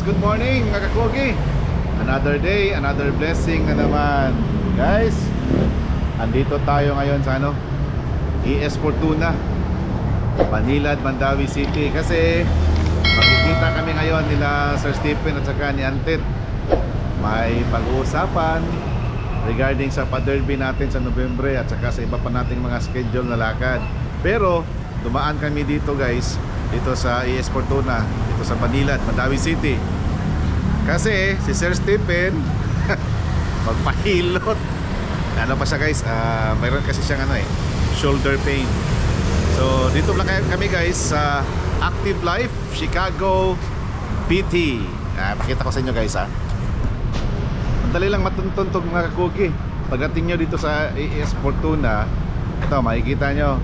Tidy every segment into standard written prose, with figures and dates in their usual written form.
good morning mga kakogi. Another day, another blessing na naman. Guys, andito tayo ngayon sa ES Fortuna, Manila, Mandawi City. Kasi magkikita kami ngayon nila Sir Stephen at saka ni Antit. May pag-uusapan regarding sa pa-derby natin sa Nobyembre at saka sa iba pa nating mga schedule na lakad. Pero dumaan kami dito guys, dito sa ES Fortuna, dito sa Manila at Mandawi City. Kasi si Sir Stephen magpahilot. Ano pa siya guys, mayroon kasi siyang shoulder pain. So dito lang kami guys sa Active Life Chicago PT. Pakita ko sa inyo guys Madali lang matuntun mga kakugi. Pagdating nyo dito sa ES Fortuna, ito makikita nyo.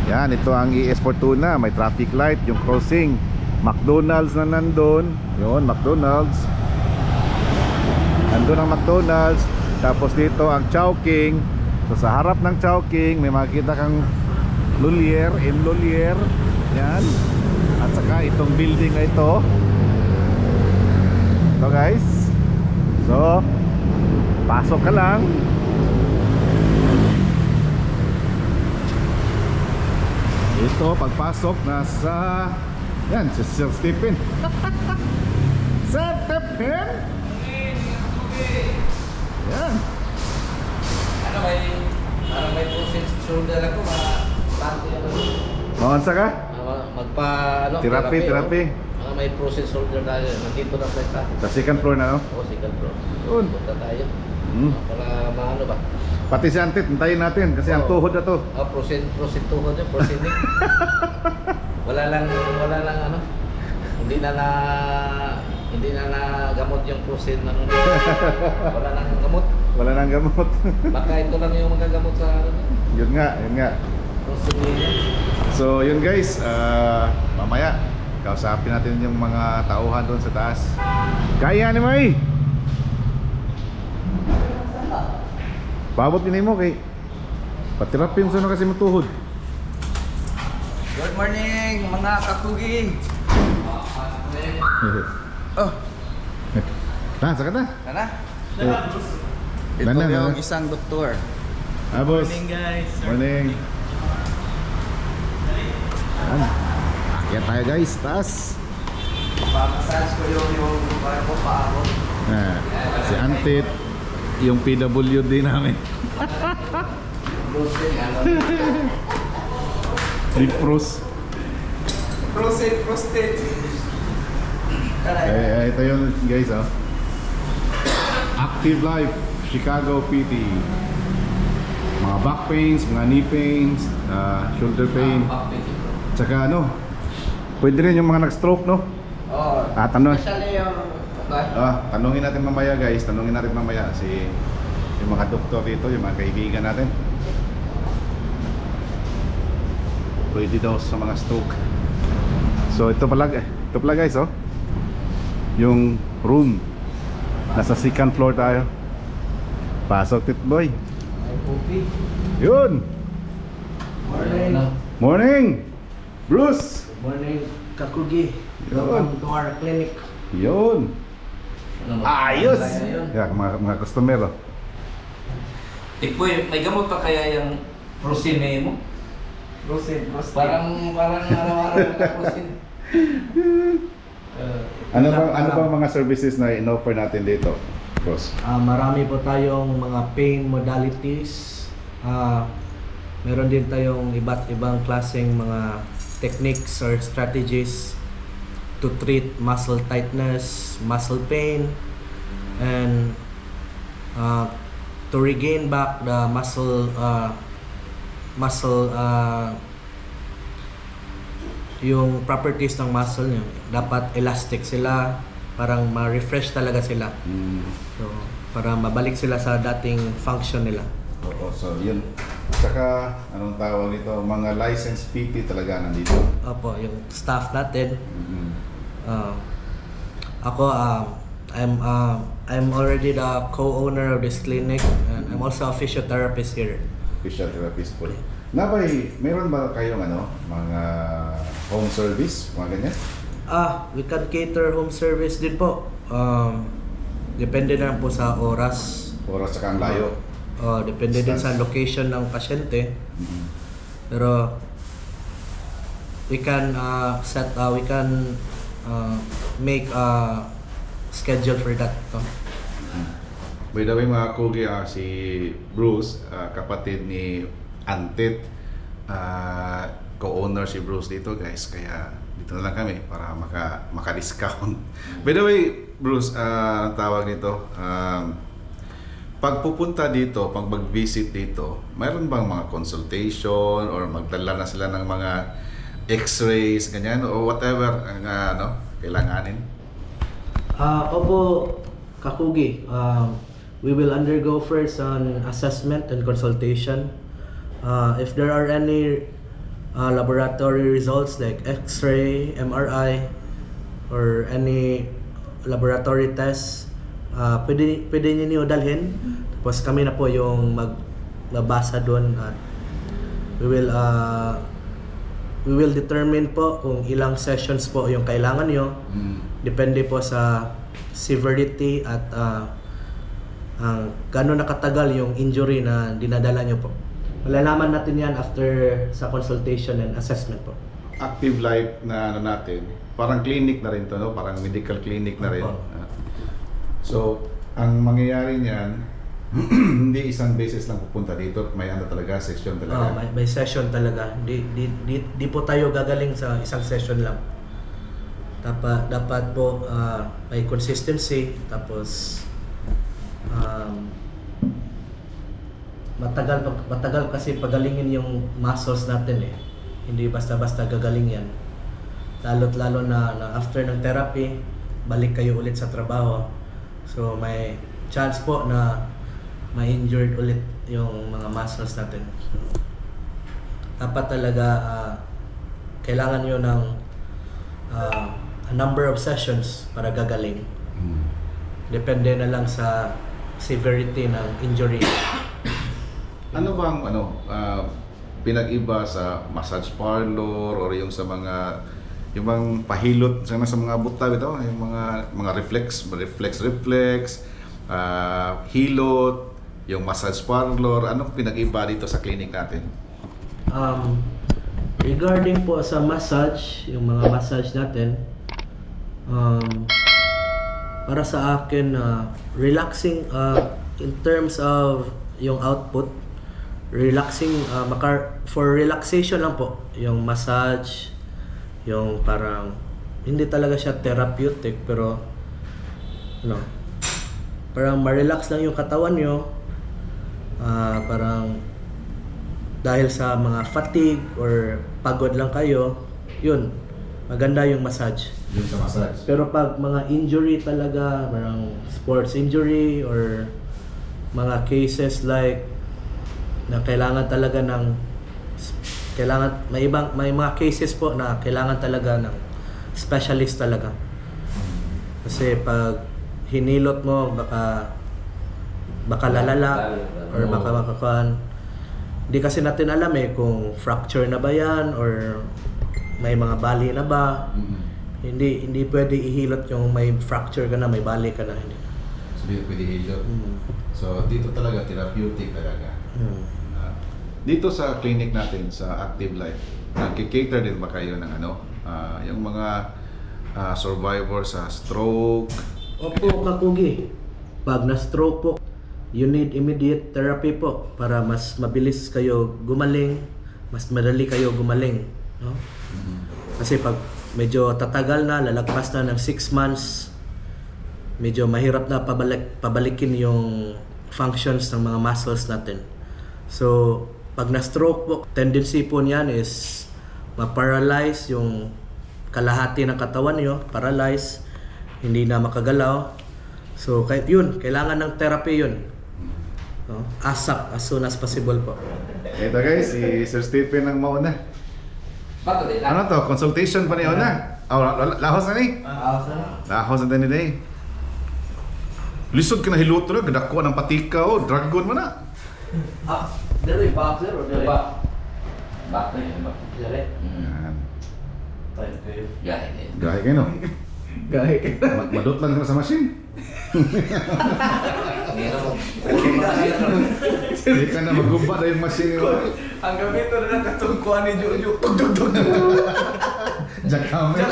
Yan, ito ang ES Fortuna. May traffic light, yung crossing. McDonald's na nandun. Yun, McDonald's. Nandun ang McDonald's. Tapos dito ang Chowking. So sa harap ng Chowking may makikita kang Lulier, in Lulier. Yan. At saka itong building na ito. Ito guys. So pasok ka lang. Ito pagpasok nasa yan si Sir Stephen. Sir Stephen. Yan. Parang may process shoulder ako, tanto yan. Maunsa ka? Therapy. May process shoulder tayo. Nandito na tayo. Sa second floor na, no? Oo, second floor. Yun. Punta tayo. Para maano ba? Pati si Antit, hintayin natin kasi ang tuhod na to. Process tuhod yun, proceeding. Wala lang hindi na nagamot yung process na nun. Wala nang gamot. Wala nang gamot. Baka ito lang yung magagamot sa Yun nga. So yun guys, mamaya kausapin natin yung mga tauhan doon sa taas. Kaya ni May. Babot din mo kay patirapin sa kasi matuhod. Good morning mga kakugi. Oh, Sakit na. Tara. Ito Nana, yung nana. isang doktor. Boss. Morning guys. Morning. Akyat tayo guys, taas. Pamasas ko yung ko paako. Si Antit, yung PWD namin. Big pros. Prostate. Ito yun guys Active Life Chicago PT. Mga back pains, mga knee pains, shoulder pain. Tsaka pwede rin yung mga nag-stroke, no? Oh, especially yung Tanungin natin mamaya guys, yung mga doktor dito, yung mga kaibigan natin. Pwede daw sa mga stroke. So ito pala guys yung room. Nasa second floor tayo. Pasok Titboy. Yun. Morning Bruce. Good morning kakugi. Yun. Welcome to our clinic. Yun. Ayos. Yeah, mga customer Tikboy, may gamot pa kaya yung prosine mo? Proceed. Parang araw-araw na prosine. Ano bang mga services na in-offer natin dito, boss? Marami po tayong mga pain modalities. Meron din tayong iba't ibang klaseng mga techniques or strategies to treat muscle tightness, muscle pain, and to regain back the muscle yung properties ng muscle nyo. Dapat elastic sila, parang ma-refresh talaga sila. So, para mabalik sila sa dating function nila. Oo, so yun. Tsaka, anong tawag ito? Mga licensed PT talaga nandito. Opo, yung staff natin. Ako, I'm already the co-owner of this clinic, and I'm also a physiotherapist here. Physiotherapist po. Nabay, mayroon ba kayong mga home service, mga ganyan? We can cater home service din po. Depende na lang po sa oras. Oras sa kang layo. Depende din sa location ng pasyente. Pero we can make a schedule for that. By the way mga Kugi, si Bruce, kapatid ni Antit, co-owner si Bruce dito guys, kaya dito na lang kami para maka-discount. By the way Bruce, ang tawag nito, pag pupunta dito, pag mag-visit dito, mayroon bang mga consultation or magdala na sila ng mga x-rays, ganyan, o whatever ang kailanganin? Opo, Kakugi. We will undergo first an assessment and consultation. If there are any laboratory results like X-ray, MRI, or any laboratory tests, pwede niyo dalhin. Tapos kami na po yung magbabasa doon at we will determine po kung ilang sessions po yung kailangan nyo. Depende po sa severity at gano'n nakatagal yung injury na dinadala nyo po. Malalaman natin yan after sa consultation and assessment po. Active life na natin, parang clinic na rin to, no? Parang medical clinic na rin. Opo. So, ang mangyayari niyan, hindi isang beses lang pupunta dito, may talaga, session talaga. May session talaga. Di po tayo gagaling sa isang session lang. Dapat po may consistency, tapos matagal kasi pagalingin yung muscles natin eh. Hindi basta-basta gagaling yan. Lalo na after ng therapy, balik kayo ulit sa trabaho. So may chance po na ma-injured ulit yung mga muscles natin. Dapat talaga kailangan nyo ng a number of sessions para gagaling. Depende na lang sa severity ng injury. Ano bang pinag-iba sa massage parlor or yung sa mga yung bang pahilot sa mga buta ito, yung mga reflex, hilot, yung massage parlor, anong pinag-iba dito sa clinic natin? Regarding po sa massage, yung mga massage natin, para sa akin, relaxing in terms of yung output, relaxing, for relaxation lang po, yung massage, yung parang, hindi talaga siya therapeutic, pero, parang ma-relax lang yung katawan nyo, parang, dahil sa mga fatigue or pagod lang kayo, yun, maganda yung massage. Yung sa massage. Pero pag mga injury talaga, parang sports injury or mga cases like na kailangan talaga ng may mga cases po na kailangan talaga ng specialist talaga. Kasi pag hinilot mo baka lalala or baka makakuan. Hindi kasi natin alam kung fracture na ba yan or may mga bali na ba. Hindi pwede ihilot yung may fracture ka na, may bali ka na. Hindi. So, hindi pwede hilot. So, dito talaga, therapeutic talaga. Dito sa clinic natin, sa Active Life, nagki-cater din ba kayo ng yung mga survivor sa stroke? Opo, Kakugi. Pag na-stroke po, you need immediate therapy po para mas mabilis kayo gumaling, mas madali kayo gumaling. No? Kasi pag medyo tatagal na, lalagpas na ng 6 months, medyo mahirap na pabalikin yung functions ng mga muscles natin. So, pag na-stroke po, tendency po niyan is ma-paralyze yung kalahati ng katawan nyo, paralyze, hindi na makagalaw. So, kailangan ng therapy yun. No? ASAP, as soon as possible po. Ito guys, si Sir Stephen ang mauna. Bato din Ano to? Consultation pa niya na? Lahos na ni? Lahos na din ni. Lisod ka na hiluto na, gadako ng patika o, dragon mo na. Dari boxer or dari? Bato yun ba? Dari. Yan. Tayo kayo. Gahe din. Gahe kayo, no? Gahe kayo. Madot lang ka sa machine. Ngayon mo. Hindi ka na magumpa na yung machine mo. Ang gamito na nakatungkuan ni Jojo. Tug. Jackhammer.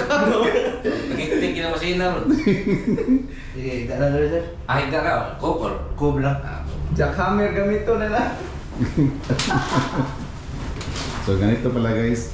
Tingin ka na masina mo. Sige, ika na rin sir. Ahit ka ka. Kopor. Cob lang. Ah, Jackhammer gamito na lang. So ganito pala guys.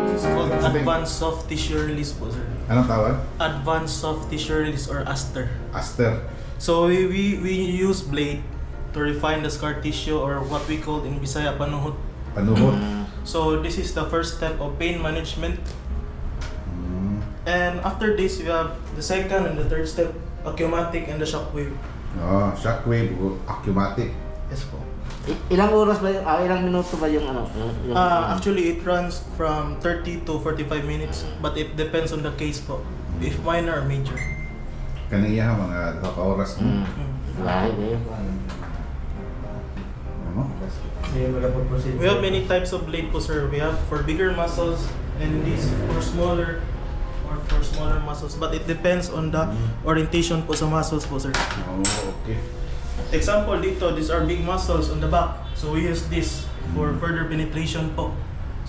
It's called Advanced Soft Tissue Release po, sir. Anong tawag? Advanced Soft Tissue Release or ASTER. Aster. So we use blade to refine the scar tissue or what we call in Bisaya panuhot. Panuhot. So this is the first step of pain management. Mm. And after this, we have the second and the third step, acumatic and the shockwave. Oh, shockwave o acumatic. Yes po. Ilang oras ba yung, ilang minuto ba yung ano? Yung, Actually, it runs from 30 to 45 minutes, but it depends on the case po. If minor or major. Kaniya mga oras mo. Gahe din. Ano? Sige, wala po proceed. We have many types of blade po, sir. We have for bigger muscles and these for smaller muscles. But it depends on the orientation po sa muscles po, sir. Oh, okay. Example dito, these are big muscles on the back. So we use this for further penetration po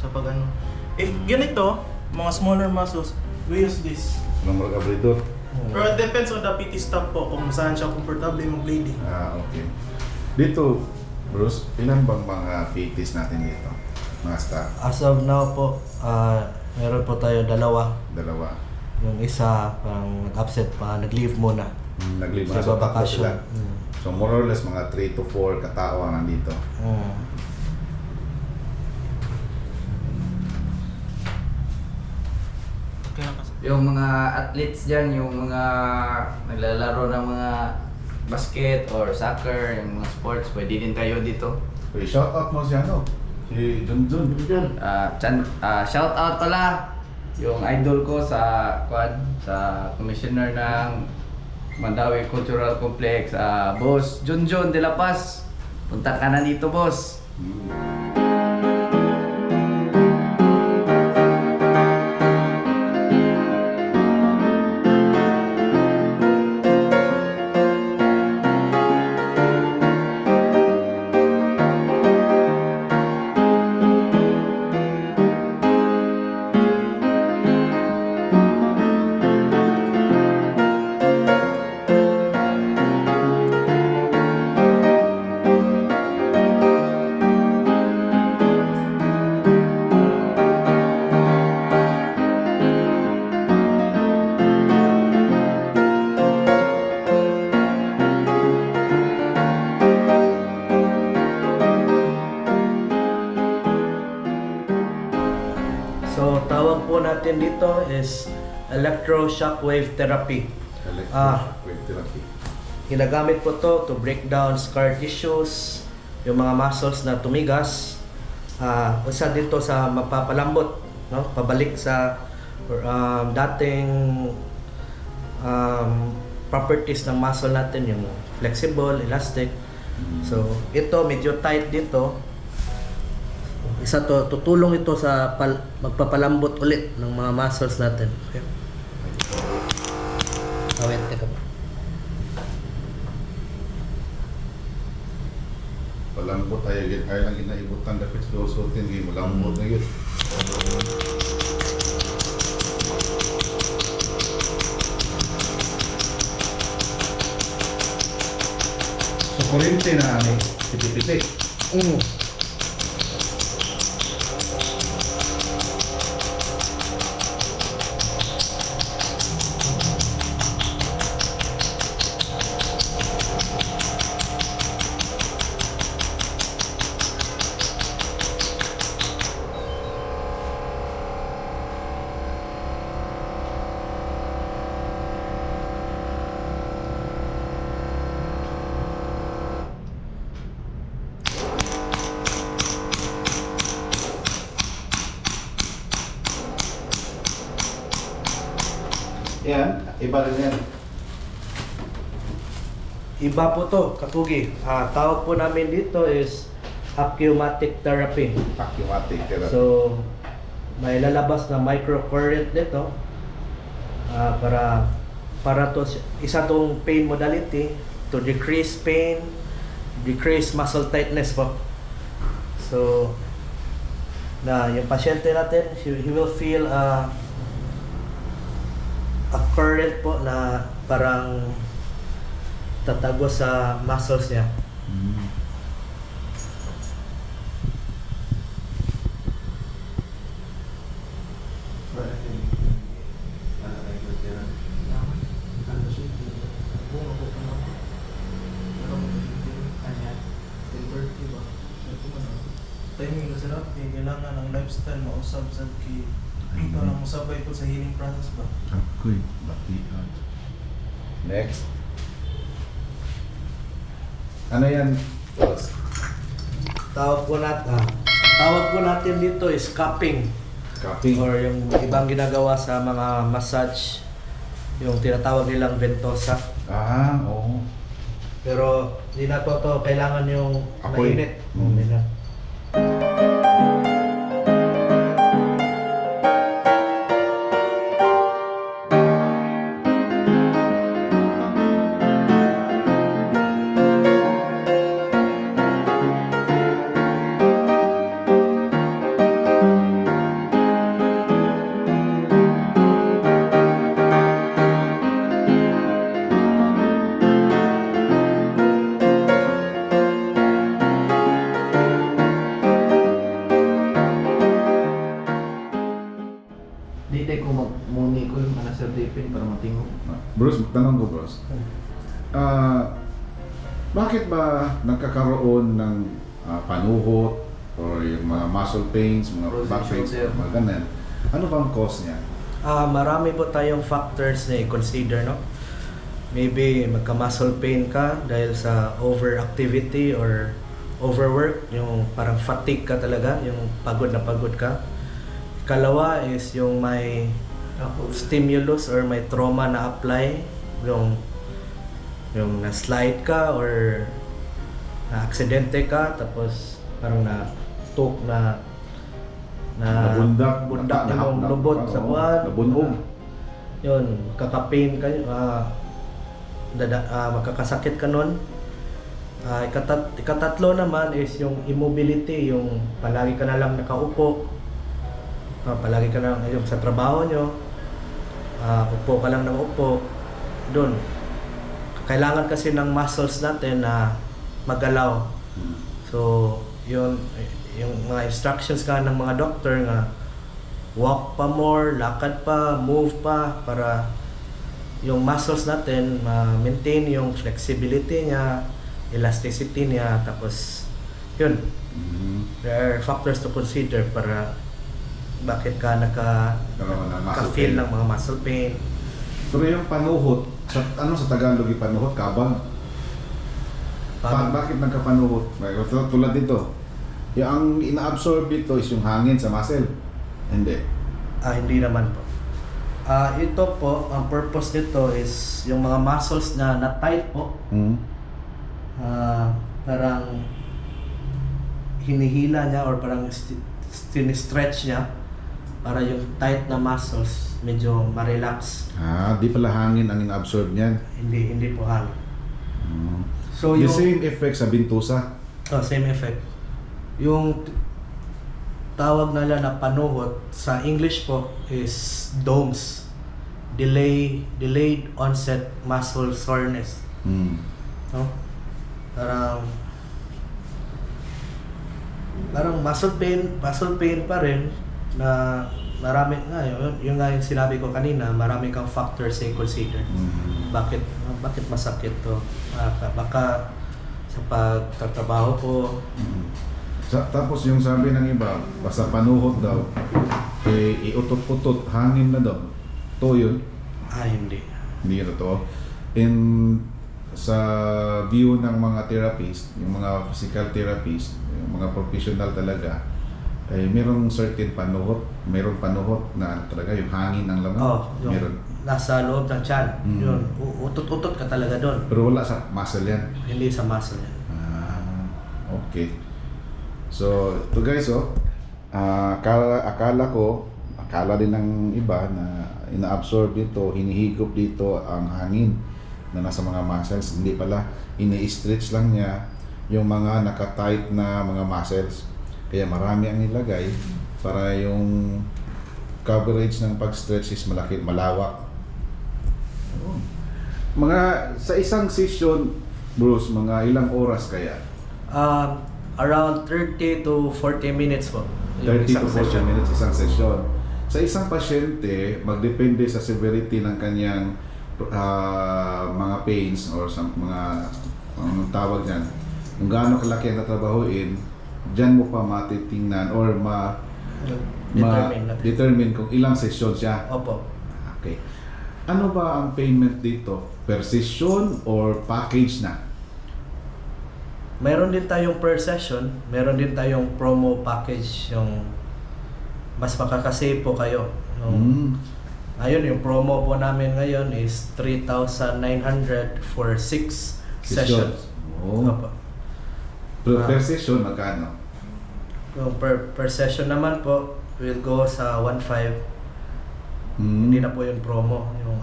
sa pag ano. If ganito, mga smaller muscles, we use this. Anong mga abridor? Pero it depends on the PT staff po kung saan siya comfortable mag-blading. Ah, okay. Dito, Bruce, ilan bang mga PTs natin dito? Mga staff? As of now po, meron po tayo dalawa. Dalawa. Yung isa, parang nag-absent pa, nag-leave muna. Naglima Sa sa tatlo bakasyon. sila. So more or less mga 3 to 4 katao ang nandito. Okay na kasi. Yung mga athletes dyan, yung mga naglalaro ng mga basket or soccer, yung mga sports, pwede din tayo dito. Okay, shout out mo si ano? Si Junjun. Shout out pala yung idol ko sa commissioner ng Mandawi Cultural Complex, Boss Junjun de la Paz. Punta ka na dito, boss. So, tawag po natin dito is electroshock-wave therapy. Electroshock therapy. Ginagamit po to to break down scar tissues, yung mga muscles na tumigas. Isa dito sa mapapalambot, no? Pabalik sa dating properties ng muscle natin, yung flexible, elastic. So, ito medyo tight dito. Isa to, tutulong ito sa magpapalambot ulit ng mga muscles natin. Okay. Wait, teka ba? Palambot tayo, kaya lang ginaibutan dapat sa suotin, malambot na yun. So, kuryente na ano, piti-piti. Yan, iba rin yan. Iba po to, Katugi. Tawag po namin dito is aquamatic therapy. Aquamatic therapy. So, may lalabas na microcurrent dito para to isa tong pain modality to decrease pain, decrease muscle tightness po. So, yung pasyente natin, he will feel a current po na parang tatago sa muscles niya. Timing na sarap, kailangan ng lifestyle mausap sa para musabay po sa healing process ba? Ako'y batian. Next. Ano yan? Boss? Tawag po natin dito is cupping. Cupping. Or yung ibang ginagawa sa mga massage, yung tinatawag nilang ventosa. Oo. Pero hindi na to kailangan yung Apoy. mainit. Mm. Hindi na. Dito ko magmuni ko yung Sir Dipin para matingog. Bruce, tanong ko, Bruce. Bakit ba nagkakaroon ng panuhot or yung mga muscle pains, mga Frozen back pains, shoulder. mga ganun? Ano bang cause niya? Marami po tayong factors na i-consider, no? Maybe magka-muscle pain ka dahil sa overactivity or overwork, yung parang fatigue ka talaga, yung pagod na pagod ka. Ikalawa is yung may stimulus or may trauma na apply, yung na-slide ka or na-aksidente ka, tapos parang na-tuk na Nabundak, yung lubot sa buwan. nabunog. Yun, kakapain ka, magkakasakit ka nun. Ikatatlo naman is yung immobility, yung palagi ka na lang nakaupo. Palagi ka na lang yung sa trabaho nyo. Upo ka lang ng upo. Doon. Kailangan kasi ng muscles natin na magalaw. So, yun, yung mga instructions ka ng mga doctor nga walk pa more, lakad pa, move pa para yung muscles natin ma-maintain yung flexibility niya, elasticity niya, tapos yun. There are factors to consider para bakit ka Nagkaroon ng muscle ka-feel pain. ng mga muscle pain. Pero yung panuhot, sa Tagalog yung panuhot? Kabag? Bakit nagkapanuhot? Tulad dito, ang ina-absorb dito is yung hangin sa muscle. Hindi. Hindi naman po. Ito po, ang purpose nito is yung mga muscles na na-tight po, parang hinihila niya or parang stretch niya para yung tight na muscles medyo ma-relax. Di pala hangin ang ina-absorb niyan. Hindi po hangin. So The yung same effect sa bintusa. same effect. Yung tawag nila na panuhot sa English po is DOMS. Delayed onset muscle soreness. No? Parang muscle pain pa rin na marami nga yung nga yung sinabi ko kanina, marami kang factors na i-consider. Bakit masakit to? Baka sa pagtatrabaho ko. Tapos yung sabi ng iba, basta panuhot daw, iutot-utot, hangin na daw. To yun? Hindi. Hindi na to. Sa view ng mga therapist, yung mga physical therapist, yung mga professional talaga, Eh, merong certain panuhot, merong panuhot na talaga yung hangin ng laman. Yung Meron. nasa loob ng tiyan. Mm. Yun, utot-utot ka talaga doon. Pero wala sa muscle yan. Hindi sa muscle yan. Okay. So, ito guys, akala din ng iba na ina-absorb dito, hinihigop dito ang hangin na nasa mga muscles. Hindi pala, ini-stretch lang niya yung mga nakatight na mga muscles. Kaya marami ang nilagay para yung coverage ng pag-stretch is malawak. Mga sa isang session, Bruce, mga ilang oras kaya? Around 30 to 40 minutes po. 30 yung to isang 40 session. minutes isang session. Sa isang pasyente, magdepende sa severity ng kanyang mga pains or sa mga anong tawag dyan. Kung gaano kalaki ang tatrabahuin, dyan mo pa matitingnan or Determine natin. determine kung ilang session siya. Opo. Okay. Ano ba ang payment dito? Per session or package na? Meron din tayong per session, meron din tayong promo package, yung mas makakasave po kayo. Ngayon, yung promo po namin ngayon is 3,900 for 6 sessions. Oh. Opo. Pero per session, magkano? Yung per session naman po, will go sa 1,500. Hindi na po yung promo. Yung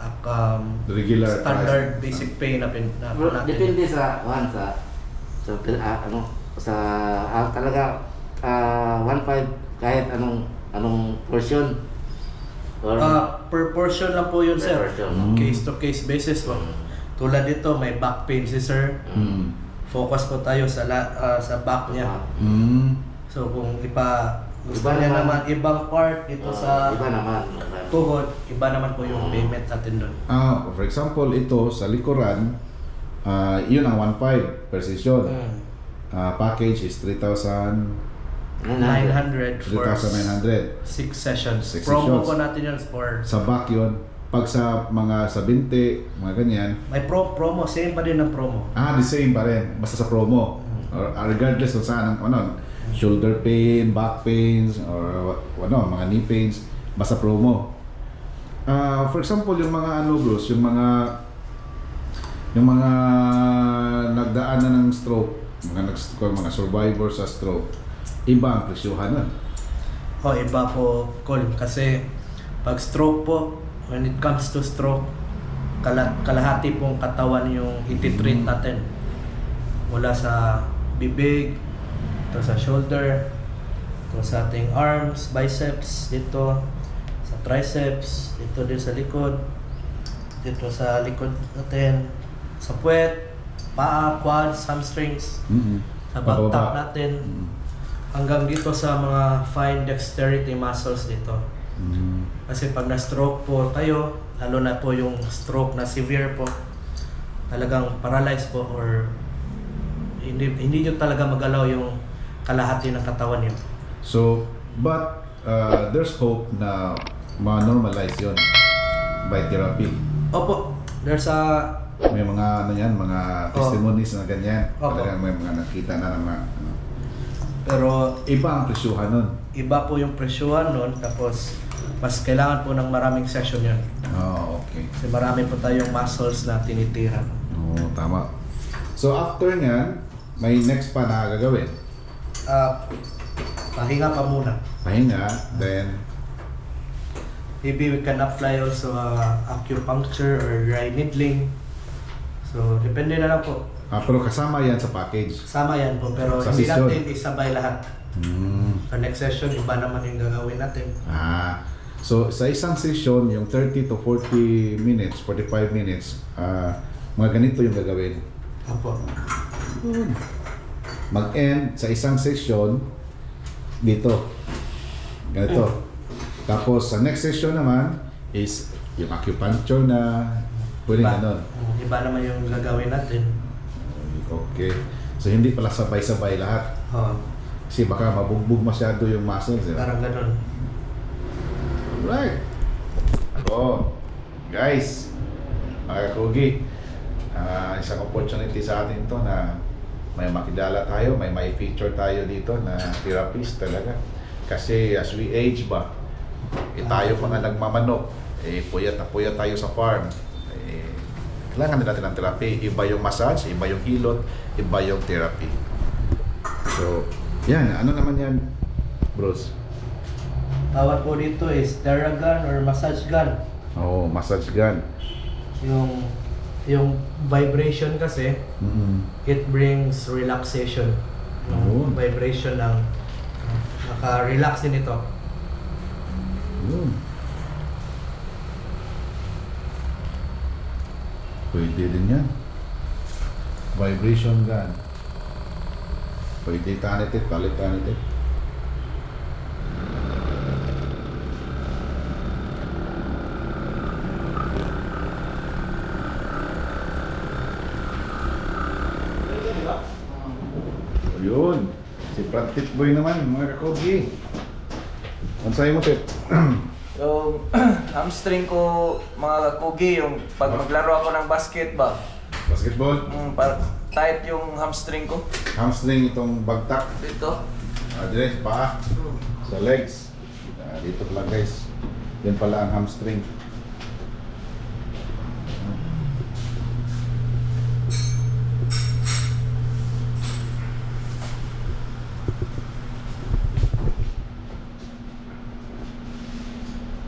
Regular standard price. basic pay na po natin. Depende sa talaga 1.5 kahit anong portion. Or Per portion lang po yun, Per sir. portion. Case to case basis po. Tulad dito, may back pain si sir. Focus po tayo sa back niya. So kung gusto Iba niya naman. naman ibang part dito sa iba naman. tuhod, iba naman po yung payment natin doon. For example, ito sa likuran, yun ang 1.5 per session. Package is 900 for 3,900. 6 sessions. Six Promo sessions. po natin yun for Sa back yun. Pag sa binti, mga ganyan, may promo, same pa din ang promo. the same pa rin. Basta sa promo. Or regardless kung saan ang shoulder pain, back pains, or mga knee pains, basta promo. For example, yung mga Bruce, yung mga nagdaan na ng stroke, mga survivors sa stroke, iba ang presyuhan nun. Iba po, Col. Kasi pag stroke po, when it comes to stroke, kalahati pong katawan yung ititreat natin. Mula sa bibig, ito sa shoulder, ito sa ating arms, biceps, dito sa triceps, dito din sa likod, dito sa likod natin, sa puwet, paa, quads, hamstrings, sa back top natin, hanggang dito sa mga fine dexterity muscles dito. Kasi pag na-stroke po kayo, lalo na po yung stroke na severe po, talagang paralyzed po or hindi nyo talaga magalaw yung kalahati ng katawan nyo. So, but there's hope na ma-normalize yun by therapy. Opo, there's May mga mga testimonies na ganyan. Opo. Talagang may mga nakita na naman. pero Iba ang presyuhan nun. iba po yung presyuhan nun, tapos mas kailangan po ng maraming session yun. Okay. Kasi marami po tayong muscles na tinitira. Tama. So, after nyan, may next pa na gagawin. Pahinga pa muna. Pahinga, then Maybe we can apply also acupuncture or dry needling. So, depende na lang po. pero kasama yan sa package. Sama yan po, pero Sa hindi session. natin isabay lahat. Sa next session, iba naman yung gagawin natin. So sa isang session, yung 30 to 40 minutes, 45 minutes, mga ganito yung gagawin. Opo. Mag-end sa isang session dito. Ganito. Tapos sa next session naman is yung acupuncture na pwede ganon. Iba naman yung gagawin natin. Okay. So hindi pala sabay-sabay lahat. Kasi baka mabugbog masyado yung muscles. Parang ganon. Right. Guys, mga Kugi, isang opportunity sa atin to na may makilala tayo, may feature tayo dito na therapist talaga. Kasi as we age ba, tayo mga nagmamanok, puyat na puyat tayo sa farm. Kailangan din natin ng therapy. Iba yung massage, iba yung hilot, iba yung therapy. So, yan. Ano naman yan, bros? Tawag po dito is Theragun or massage gun. Oh, massage gun. Yung vibration kasi, it brings relaxation. Oo. Yung vibration ng naka-relax din ito. Pwede din yan. Vibration gun. Pwede tanitit, palit tanitit. Yun. Si Pratit Boy naman, mga kakogi. Ano sa'yo mo, Tip? Yung hamstring ko, mga kakugi, yung pag maglaro ako ng basket ba, Basketball. tight yung hamstring ko. Hamstring itong bagtak. Dito. Dire, paa. Sa legs. Dito lang guys. Yan pala ang hamstring.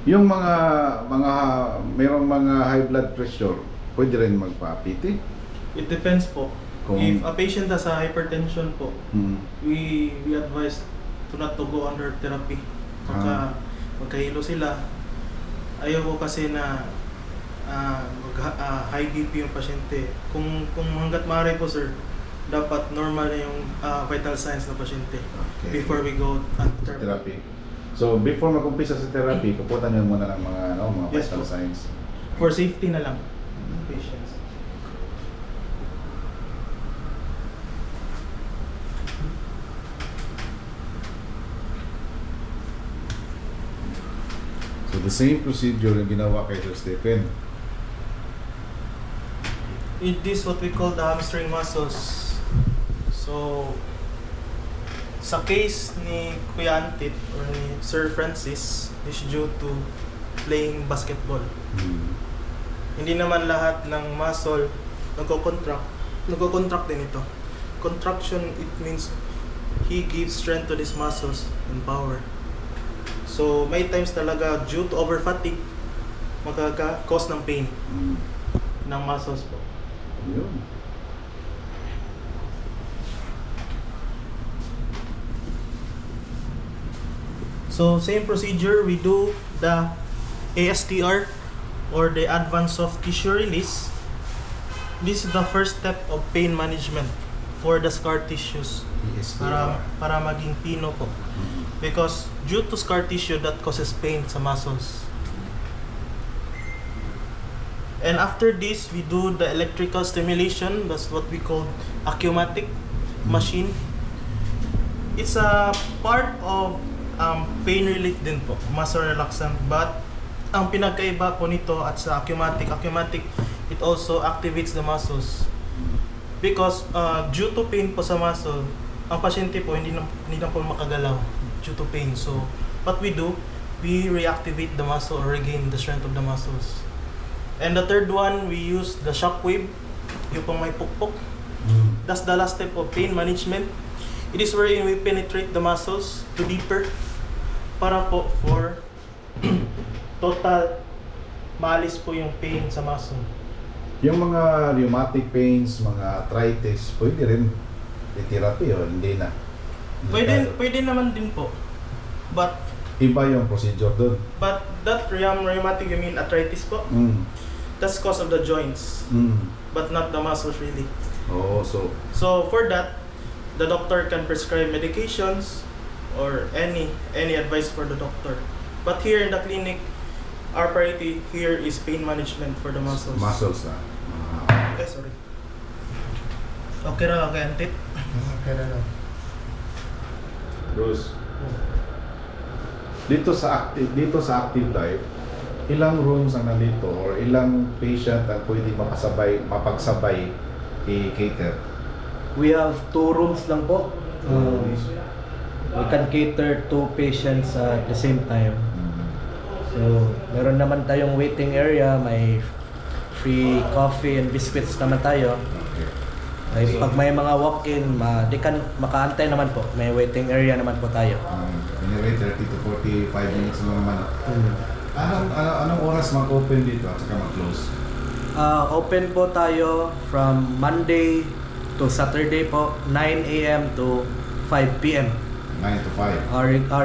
Yung mga mayroong mga high blood pressure, pwede rin magpa-PT. It depends po. If a patient has a hypertension po, we advise to not to go under therapy. Magkahilo sila. Ayaw ko kasi na high BP yung pasyente. Kung hanggat maaari po sir, dapat normal na yung vital signs ng pasyente before we go at therapy. Therapy. So before mag-umpisa sa therapy, pupunta niyo muna ng mga mga Yes, vital po. signs. For safety na lang ng patients. So the same procedure yung ginawa kay Sir Stephen. It is what we call the hamstring muscles. So, sa case ni Kuya Antit or ni Sir Francis is due to playing basketball. Hindi naman lahat ng muscle nagko-contract. Nagko-contract din ito. Contraction, it means he gives strength to these muscles and power. So, may times talaga due to over-fatigue, magkaka-cause ng pain ng muscles po. Yun. So, same procedure, we do the ASTR or the advance soft tissue release. This is the first step of pain management for the scar tissues para maging pino po. Because due to scar tissue, that causes pain sa muscles. And after this, we do the electrical stimulation. That's what we call Acumatic machine. It's a part of pain relief din po, muscle relaxant. But ang pinagkaiba po nito at sa Acumatic, it also activates the muscles. Because due to pain po sa muscle, ang pasyente po hindi na po makagalaw due to pain. So what we do, we reactivate the muscle or regain the strength of the muscles. And the third one, we use the shockwave, yung pang may pukpok. That's the last step of pain management. It is wherein we penetrate the muscles to deeper para po for total maalis po yung pain sa muscle. Yung mga rheumatic pains, mga arthritis, pwede rin i-therapy o hindi na? Pwede naman din po. But Iba yung procedure doon. that rheumatic, you mean arthritis po? That's cause of the joints, but not the muscles really. Oh, So for that, the doctor can prescribe medications or any advice for the doctor. But here in the clinic, our priority here is pain management for the muscles. muscles na. Sorry. Okay ra kay Antit? Okay ra. Bruce, dito sa active life, ilang rooms ang nandito or ilang patient ang pwede mapagsabay i-cater? We have 2 rooms lang po. we can cater 2 patients at the same time. So, meron naman tayong waiting area, may free coffee and biscuits naman tayo. Ay, pag may mga walk-in, makaantay naman po. May waiting area naman po tayo. Anyway, 30 to 45 minutes lang naman. Anong oras mag-open dito at saka mag-close? Open po tayo from Monday to Saturday po, 9 a.m. to 5 p.m. 9 to 5.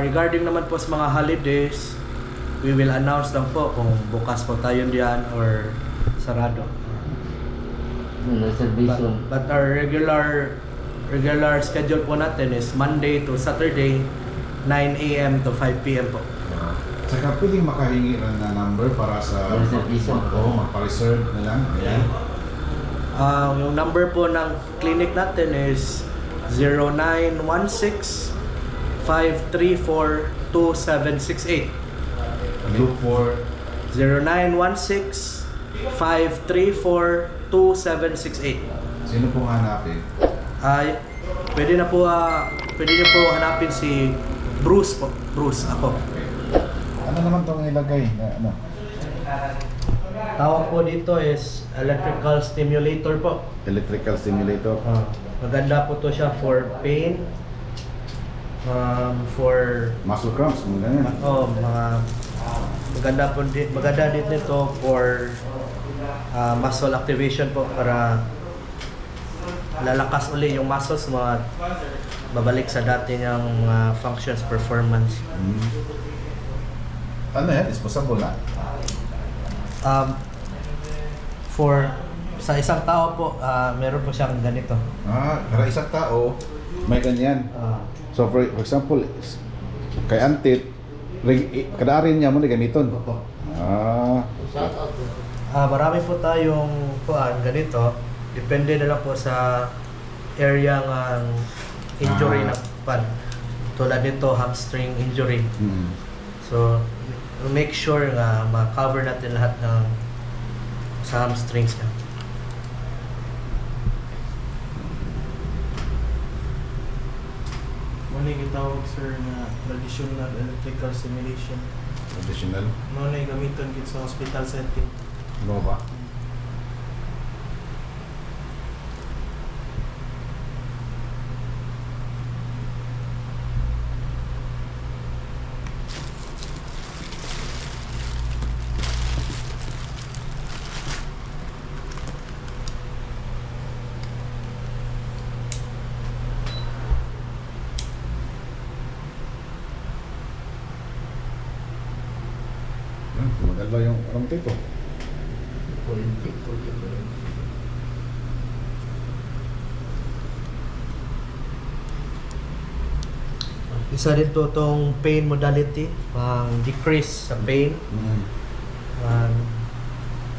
Regarding naman po sa mga holidays, we will announce lang po kung bukas po tayo diyan or sarado. But our regular schedule po natin is Monday to Saturday, 9 a.m. to 5 p.m. po. Saka pwedeng makahingi rin na number para sa magpa-reserve na lang. Ayan. Yung number po ng clinic natin is 0916-534-2768. Look for 0916-534-2768. sino pong hanapin? Pwede niyo po hanapin si Bruce po. Bruce, ako. Ano naman itong nilagay? Ano? Tawag po dito is electrical stimulator po. Electrical stimulator. Maganda po to siya for pain, for Muscle cramps, mga ganyan. maganda din nito for muscle activation po para lalakas uli yung muscles babalik sa dati niyang functions, performance. Ano yan? Disposable na? For sa isang tao po, meron po siyang ganito. Para isang tao, may ganyan. So for example, kay Antit, kada rin niya mo na gamiton. Marami po tayong ganito. Depende na lang po sa area ng injury na pan. Tulad nito, hamstring injury. So, make sure nga ma-cover natin lahat ng sa hamstrings niya. Muna yung gitawag sir na traditional electrical stimulation. Additional. Muna yung gamiton dito sa hospital setting. Ano ba? Maganda yung anong tipo? Isa din po itong pain modality, pang decrease sa pain.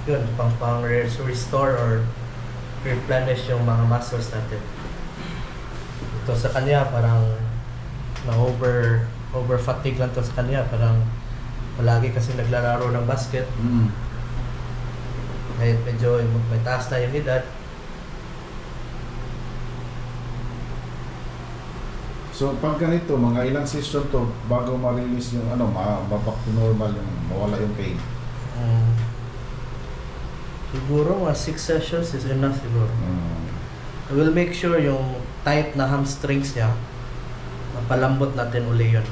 Yun, pang restore or replenish yung mga muscles natin. Ito sa kanya parang over fatigue lang to sa kanya, parang palagi kasi naglalaro ng basket. Kahit medyo may taas na yung edad. So pag ganito, mga ilang session to bago ma-release yung babak to normal, yung mawala yung pain? Siguro mga 6 sessions is enough siguro. I will make sure yung tight na hamstrings niya, mapalambot natin uli yun.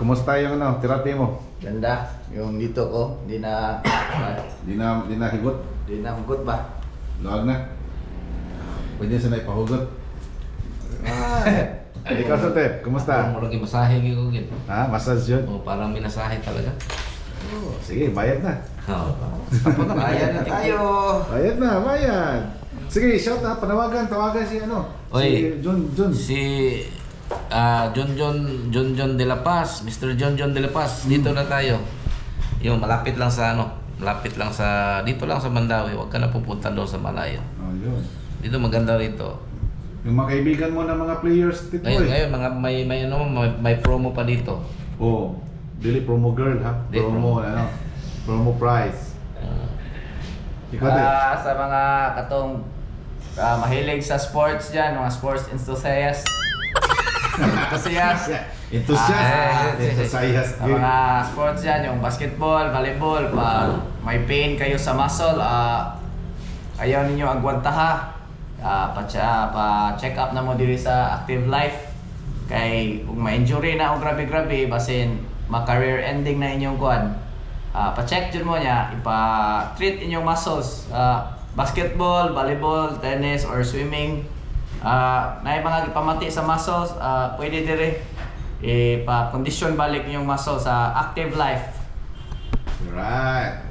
Kumusta yung therapy mo? Ganda. Yung dito ko, di na Higot? hugot ba? Luwag na? Pwede sana ipahugot. Ikaw sa Tep, kumusta? Murag yung masahe ko gid. Massage yun? Parang minasahe talaga. Sige, bayad na. Bayad na tayo. Bayad na, bayad. Sige, shout na, tawagan si Oy, si John. Si John de la Paz, Mr. John de la Paz, dito na tayo. Yung malapit lang sa dito lang sa Mandawi, huwag ka na pupunta doon sa malayo. Yun. Dito maganda rito. Yung mga kaibigan mo ng mga players dito Ngayon mga may promo pa dito. Dili promo girl ha? Promo prize. Ikaw din. Sa mga katong mahilig sa sports dyan, mga sports enthusiasts. enthusiast. Enthusiast. Sa mga sports yan, yung basketball, volleyball, pag may pain kayo sa muscle, ayaw ninyo agwantaha. Pa-check up na mo diri sa Active Life. Kay kung ma-injury na o grabe-grabe, basin ma-career ending na inyong kuan. Pa-check dyan mo niya, ipa-treat inyong muscles. Basketball, volleyball, tennis, or swimming. Na mga ipamati sa muscles, pwede dire ipa-condition balik inyong muscles sa Active Life. Right.